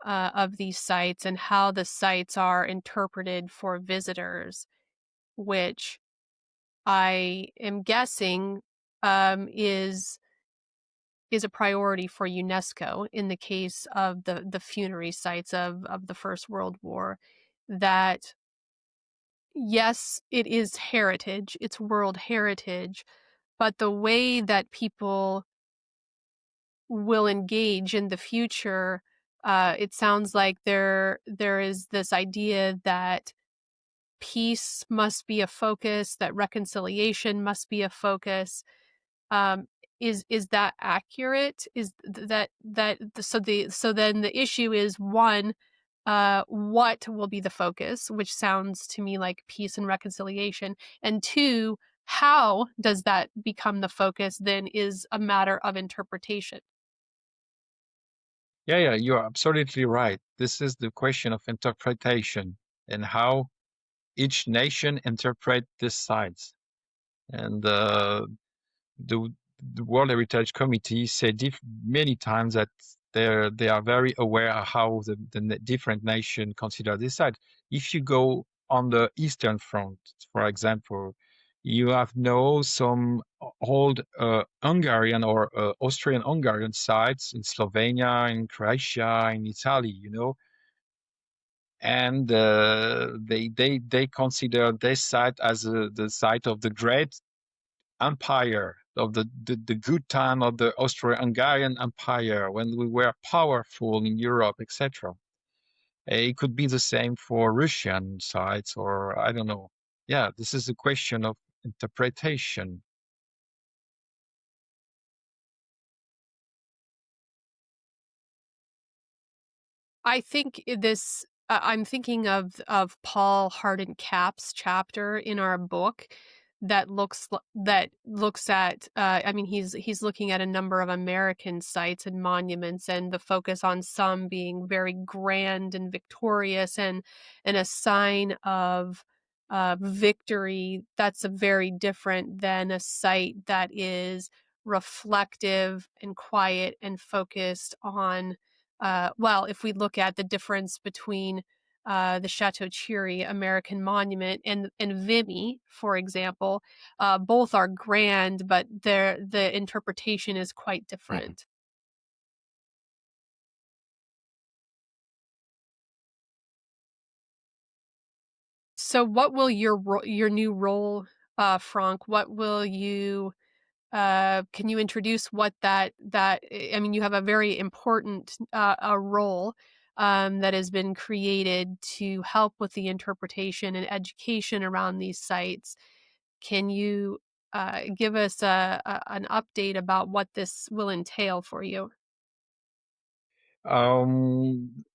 of these sites and how the sites are interpreted for visitors, which I am guessing is a priority for UNESCO in the case of the funerary sites of the First World War. That yes, it is heritage, it's world heritage, but the way that people will engage in the future, it sounds like there is this idea that peace must be a focus, that reconciliation must be a focus. Um, is that accurate? Is that so then the issue is one, what will be the focus, which sounds to me like peace and reconciliation, and two, how does that become the focus then is a matter of interpretation. Yeah, you're absolutely right. This is the question of interpretation and how each nation interpret these sites. And the World Heritage Committee said many times that they are very aware of how the different nations consider this site. If you go on the Eastern Front, for example, you have now some old Hungarian or Austrian-Hungarian sites in Slovenia, in Croatia, in Italy, and they consider this site as the site of the great empire, of the good time of the Austro-Hungarian Empire, when we were powerful in Europe, etc. It could be the same for Russian sites, or I don't know. Yeah, this is a question of interpretation. I think this. I'm thinking of Paul Hardin Cap's chapter in our book that looks at. I mean, he's looking at a number of American sites and monuments, and the focus on some being very grand and victorious, and a sign of victory. That's a very different than a site that is reflective and quiet and focused on well, if we look at the difference between the Château-Thierry American Monument and Vimy, for example, both are grand, but the interpretation is quite different. So, what will your new role, Franck? What will you can you introduce what that I mean, you have a very important a role that has been created to help with the interpretation and education around these sites. Can you give us an update about what this will entail for you? Um,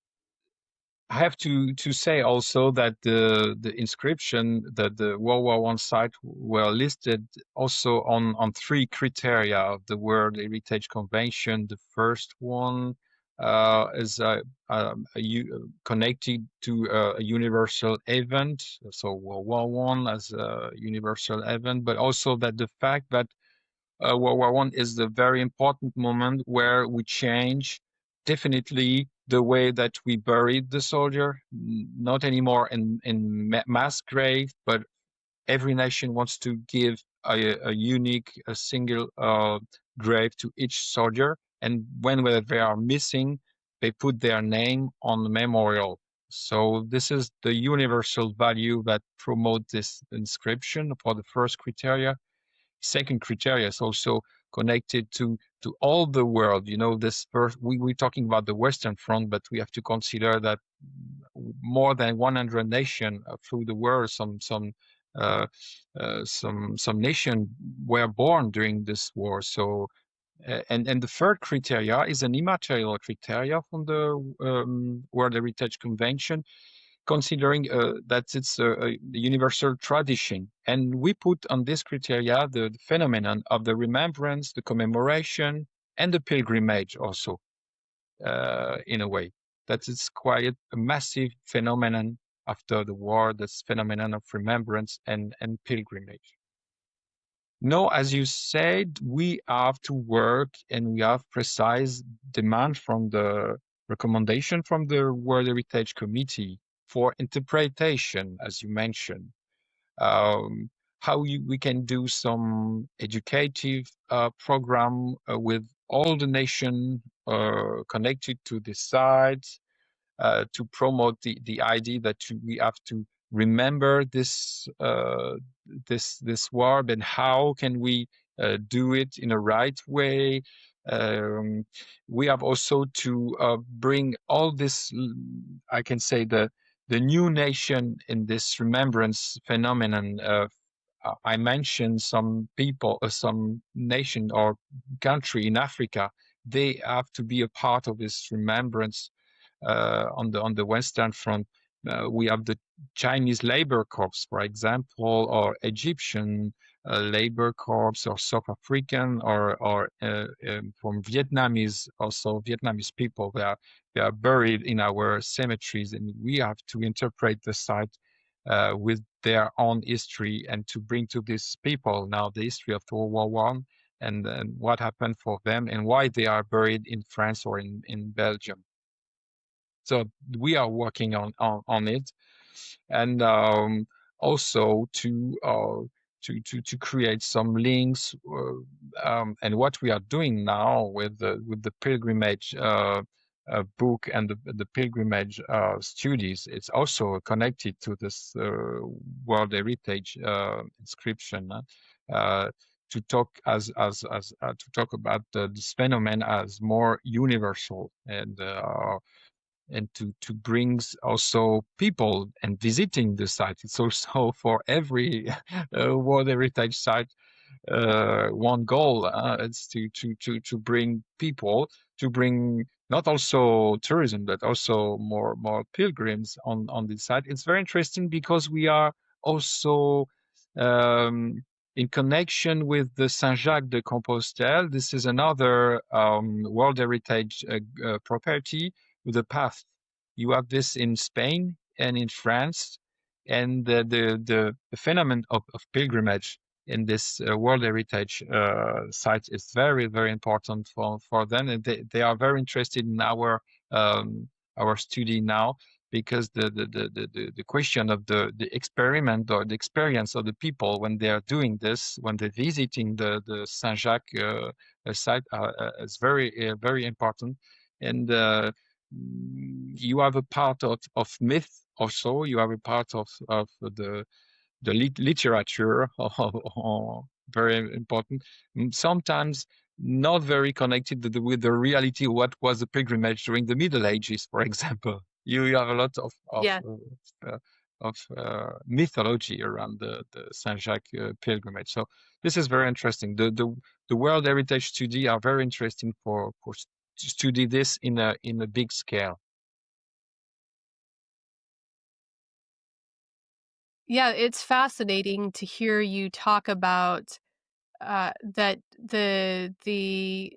I have to say also that the inscription that the World War I site were listed also on three criteria of the World Heritage Convention. The first one is connected to a universal event, so World War I as a universal event, but also that the fact that World War I is the very important moment where we change definitely the way that we buried the soldier, not anymore in mass grave, but every nation wants to give a unique, a single grave to each soldier. And when they are missing, they put their name on the memorial. So this is the universal value that promote this inscription for the first criteria. Second criteria is also connected to all the world. This first we're talking about the Western Front, but we have to consider that more than 100 nations through the world, some nation were born during this war. So and the third criteria is an immaterial criteria from the World Heritage Convention, considering that it's a universal tradition. And we put on this criteria the phenomenon of the remembrance, the commemoration, and the pilgrimage also, in a way. That it's quite a massive phenomenon after the war, this phenomenon of remembrance and pilgrimage. No, as you said, we have to work and we have precise demand from the recommendation from the World Heritage Committee for interpretation, as you mentioned. How we can do some educative program with all the nation connected to the site, to promote the idea that we have to remember this this war, and how can we do it in a right way. We have also to bring all this, I can say, the new nation in this remembrance phenomenon. I mentioned some people, some nation or country in Africa. They have to be a part of this remembrance. On the Western Front, we have the Chinese Labor Corps, for example, or Egyptian Labor Corps, or South African, or from Vietnamese, also Vietnamese people. They are buried in our cemeteries, and we have to interpret the site with their own history, and to bring to these people now the history of World War One, and what happened for them, and why they are buried in France or in Belgium. So we are working on it, and also to create some links, and what we are doing now with the pilgrimage book and the pilgrimage studies. It's also connected to this World Heritage inscription. To talk to talk about this phenomenon as more universal, and to bring also people and visiting the site. It's also for every World Heritage site one goal. It's to bring people, to bring not also tourism, but also more pilgrims on this site. It's very interesting because we are also in connection with the Saint-Jacques de Compostelle. This is another World Heritage property with a path. You have this in Spain and in France, and the phenomenon of pilgrimage in this World Heritage site is very, very important for them, and they are very interested in our study now, because the question of the experiment or the experience of the people when they are doing this, when they're visiting the Saint-Jacques site, is very important. And you have a part of myth also. You have a part of the literature, very important. Sometimes not very connected with the reality of what was the pilgrimage during the Middle Ages, for example. You have a lot Yeah. of mythology around the Saint-Jacques pilgrimage. So this is very interesting. The World Heritage study are very interesting for to study this in a big scale. Yeah, it's fascinating to hear you talk about that the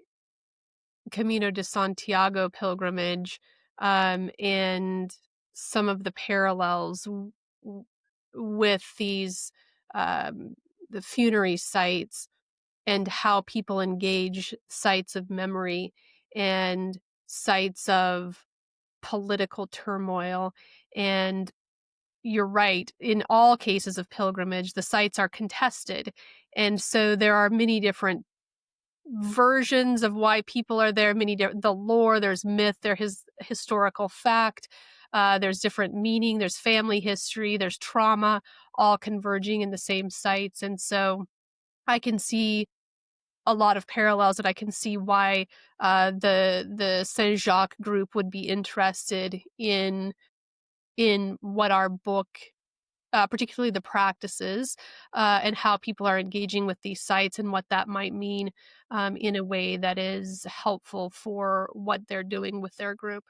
Camino de Santiago pilgrimage, and some of the parallels with these the funerary sites, and how people engage sites of memory and sites of political turmoil. And you're right, in all cases of pilgrimage, the sites are contested. And so there are many different versions of why people are there, the lore, there's myth, there's historical fact, there's different meaning, there's family history, there's trauma, all converging in the same sites. And so I can see a lot of parallels, and I can see why the Saint-Jacques group would be interested in what our book, particularly the practices, and how people are engaging with these sites, and what that might mean in a way that is helpful for what they're doing with their group.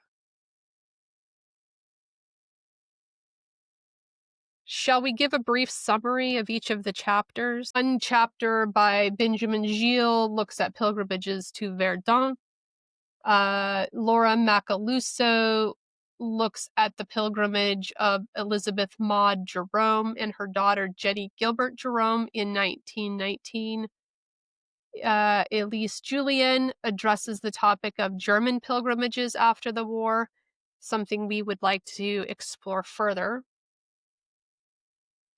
Shall we give a brief summary of each of the chapters? One chapter by Benjamin Gilles looks at pilgrimages to Verdun. Laura Macaluso looks at the pilgrimage of Elizabeth Maud Jerome and her daughter Jenny Gilbert Jerome in 1919. Elise Julian addresses the topic of German pilgrimages after the war, something we would like to explore further.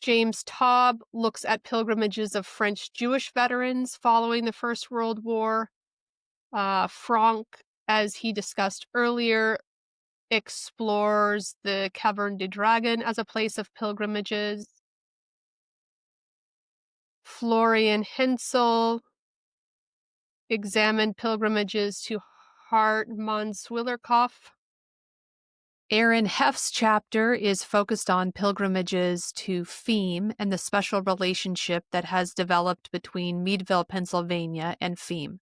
James Taub looks at pilgrimages of French Jewish veterans following the First World War. Franck, as he discussed earlier, explores the Caverne du Dragon as a place of pilgrimages. Florian Hensel examined pilgrimages to Hartmannswillerkopf. Aaron Heff's chapter is focused on pilgrimages to Theme and the special relationship that has developed between Meadville, Pennsylvania and Theme.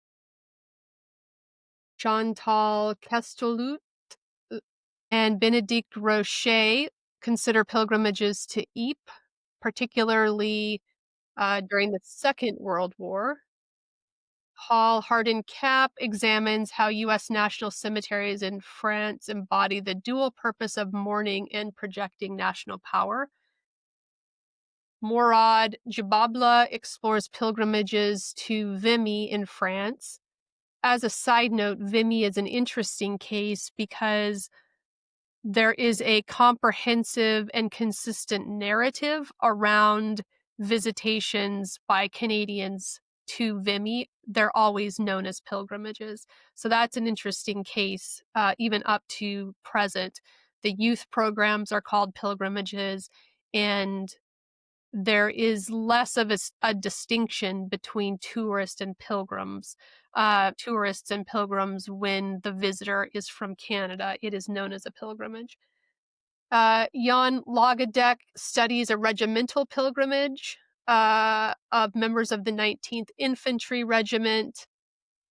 Chantal Castellout and Benedict Rocher consider pilgrimages to Ypres, particularly during the Second World War. Paul Hardin Cap examines how U.S. national cemeteries in France embody the dual purpose of mourning and projecting national power. Mourad Jababla explores pilgrimages to Vimy in France. As a side note, Vimy is an interesting case because there is a comprehensive and consistent narrative around visitations by Canadians to Vimy. They're always known as pilgrimages. So that's an interesting case, even up to present. The youth programs are called pilgrimages, and there is less of a distinction between tourists and pilgrims. Tourists and pilgrims, when the visitor is from Canada, it is known as a pilgrimage. Jan Lagadek studies a regimental pilgrimage of members of the 19th Infantry Regiment.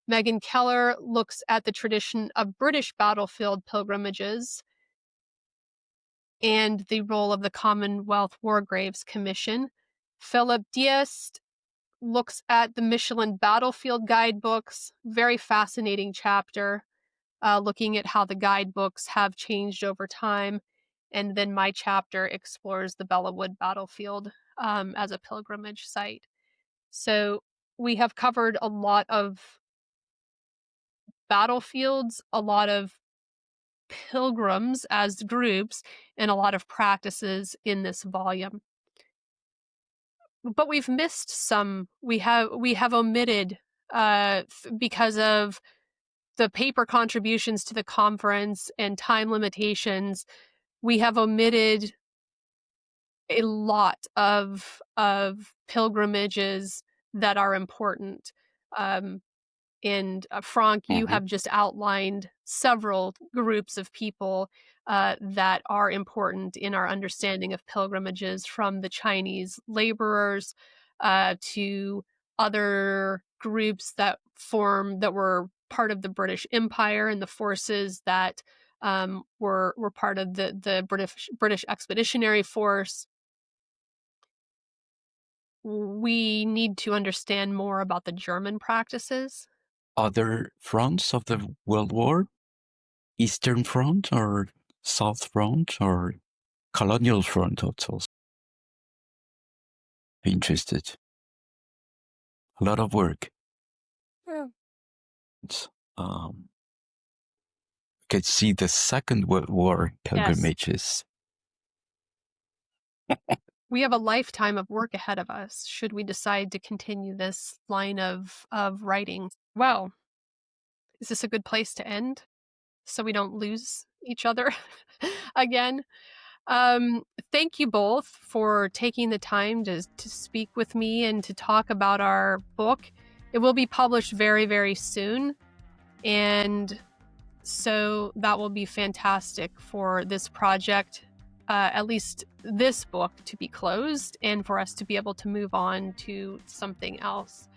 Megan Keller looks at the tradition of British battlefield pilgrimages and the role of the Commonwealth War Graves Commission. Philip Diest looks at the Michelin battlefield guidebooks. Very fascinating chapter, looking at how the guidebooks have changed over time. And then my chapter explores the Bellawood battlefield as a pilgrimage site. So we have covered a lot of battlefields, a lot of pilgrims as groups, and a lot of practices in this volume. But we've missed some. We have omitted because of the paper contributions to the conference and time limitations. We have omitted a lot of pilgrimages that are important. And Franck, you have just outlined several groups of people that are important in our understanding of pilgrimages, from the Chinese laborers to other groups that were part of the British Empire and the forces that were part of the British Expeditionary Force. We need to understand more about the German practices. Other fronts of the World War? Eastern Front or South Front or Colonial Front also? Interested. A lot of work. Yeah. You can see the Second World War pilgrimages. Yes. We have a lifetime of work ahead of us, should we decide to continue this line of writing. Well, is this a good place to end so we don't lose each other again? Thank you both for taking the time to speak with me and to talk about our book. It will be published very, very soon, and so that will be fantastic for this project, at least this book, to be closed and for us to be able to move on to something else.